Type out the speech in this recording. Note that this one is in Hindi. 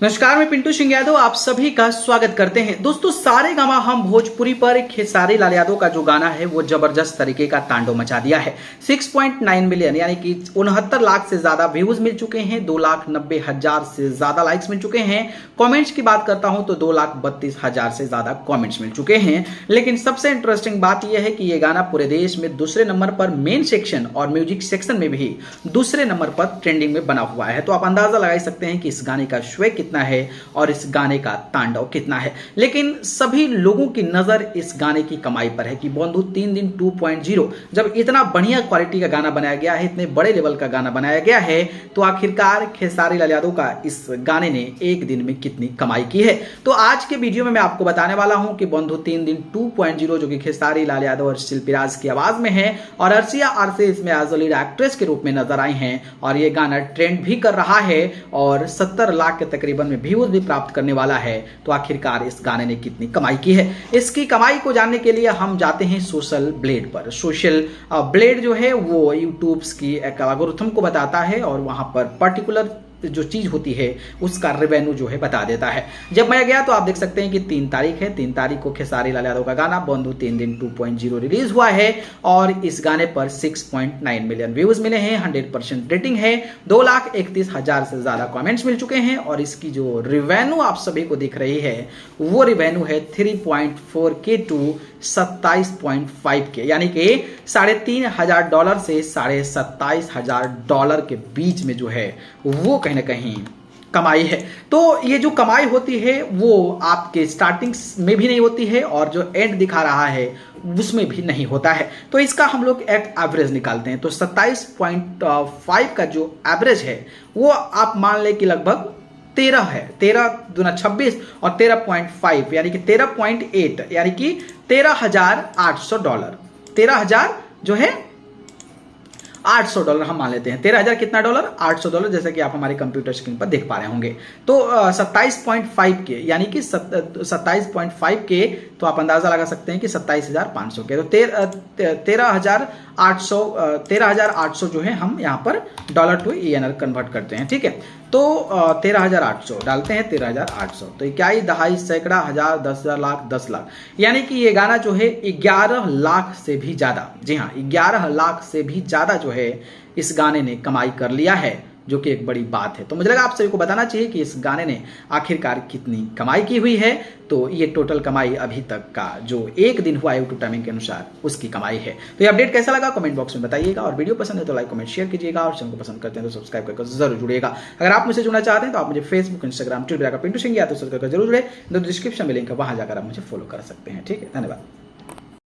नमस्कार, मैं पिंटू सिंह यादव आप सभी का स्वागत करते हैं। दोस्तों, सारे गामा हम भोजपुरी पर खेसारी लाल यादव का जो गाना है वो जबरदस्त तरीके का तांडव मचा दिया है। 6.9 मिलियन यानी कि 69 लाख से ज्यादा व्यूज मिल चुके हैं, 2,90,000 से ज्यादा लाइक्स मिल चुके हैं। कमेंट्स की बात करता हूं तो 2,32,000 से ज्यादा कमेंट्स मिल चुके हैं। लेकिन सबसे इंटरेस्टिंग बात यह है कि यह गाना पूरे देश में दूसरे नंबर पर मेन सेक्शन और म्यूजिक सेक्शन में भी दूसरे नंबर पर ट्रेंडिंग में बना हुआ है। तो आप अंदाजा लगा सकते हैं कि इस गाने का श्रेय कितना है और इस गाने का तांडव कितना है। लेकिन सभी लोगों की नजर इस गाने की कमाई पर है कि बंधु 3 दिन 2.0 जब इतना बढ़िया क्वालिटी का गाना बनाया गया है, इतने बड़े लेवल का गाना बनाया गया है, तो आखिरकार खेसारी लाल यादव का इस गाने ने एक दिन में कितनी कमाई की है। तो आज के वीडियो में मैं आपको बताने वाला हूं कि बंधु 3 दिन 2.0 जो कि खेसारी लाल यादव और शिल्पी राज की आवाज में है और अर्शिया आरसे इसमें एज लीड एक्ट्रेस के रूप में नजर आई हैं और ये गाना ट्रेंड भी कर रहा है और 70 लाख के तकरीबन में व्यूज भी प्राप्त करने वाला है। तो आखिरकार इस गाने ने कितनी कमाई की है, इसकी कमाई को जानने के लिए हम जाते हैं सोशल ब्लेड पर। सोशल ब्लेड जो है वो यूट्यूब की एक एल्गोरिथम को बताता है और वहां पर पर्टिकुलर जो चीज होती है उसका रेवेन्यू जो है बता देता है। जब मैं गया तो आप देख सकते हैं कि 3 तारीख है, 3 तारीख को खेसारी लाल यादव का गाना बंधु 3 दिन 2.0 रिलीज हुआ है और इस गाने पर 6.9 मिलियन व्यूज मिले हैं, 100% रेटिंग है, 2,31,000 से ज्यादा कमेंट्स मिल चुके हैं और इसकी जो रेवेन्यू आप सभी को दिख रही है वो रेवेन्यू है 3.4K टू 27.5K यानी कि $3,500 से $27,500 के बीच में जो है वो कहीं ना कहीं कमाई है। तो ये जो कमाई होती है वो आपके स्टार्टिंग में भी नहीं होती है और जो एंड दिखा रहा है उसमें भी नहीं होता है। तो इसका हम लोग एक एवरेज निकालते हैं तो 27.5 का जो एवरेज है वो आप मान लें कि लगभग 13 है, 13 दूना 26 और 13.5 यानी कि 13.8 यानी कि $13,800। 13,000 जो है $800 हम मान लेते हैं। 13,000 कितना डॉलर? $800, जैसा कि आप हमारे कंप्यूटर स्क्रीन पर देख पा रहे होंगे। तो 27.5 के यानी कि 27.5 के तो आप अंदाजा लगा सकते हैं कि 27,500 के। तो 13,800 जो है हम यहाँ पर डॉलर टू INR कन्वर्ट करते हैं, ठीक है। तो 13,800 डालते हैं, 13,800 तो इकाई, दहाई, सैकड़ा, हजार, 10,000, लाख, 10 लाख यानी कि ये गाना जो है 11 लाख से भी ज्यादा, जी हाँ 11 लाख से भी ज्यादा जो है इस गाने ने कमाई कर लिया है, जो कि एक बड़ी बात है। तो मुझे लगा आप सभी को बताना चाहिए कि इस गाने ने आखिरकार कितनी कमाई की हुई है। तो ये टोटल कमाई अभी तक का जो एक दिन हुआ यूट्यूब टाइमिंग के अनुसार उसकी कमाई है। तो ये अपडेट कैसा लगा कमेंट बॉक्स में बताइएगा और वीडियो पसंद है तो लाइक कमेंट शेयर कीजिएगा और चैनल को पसंद करते हैं तो सब्सक्राइब करके जरूर जुड़िएगा। अगर आप मुझे जुड़ना चाहते हैं तो आप मुझे फेसबुक, इंस्टाग्राम, ट्विटर का पिंटू सिंह या तो सर्च करके जरूर जुड़े, डिस्क्रिप्शन में लिंक है, वहां जाकर आप मुझे फॉलो कर सकते हैं, ठीक है। धन्यवाद।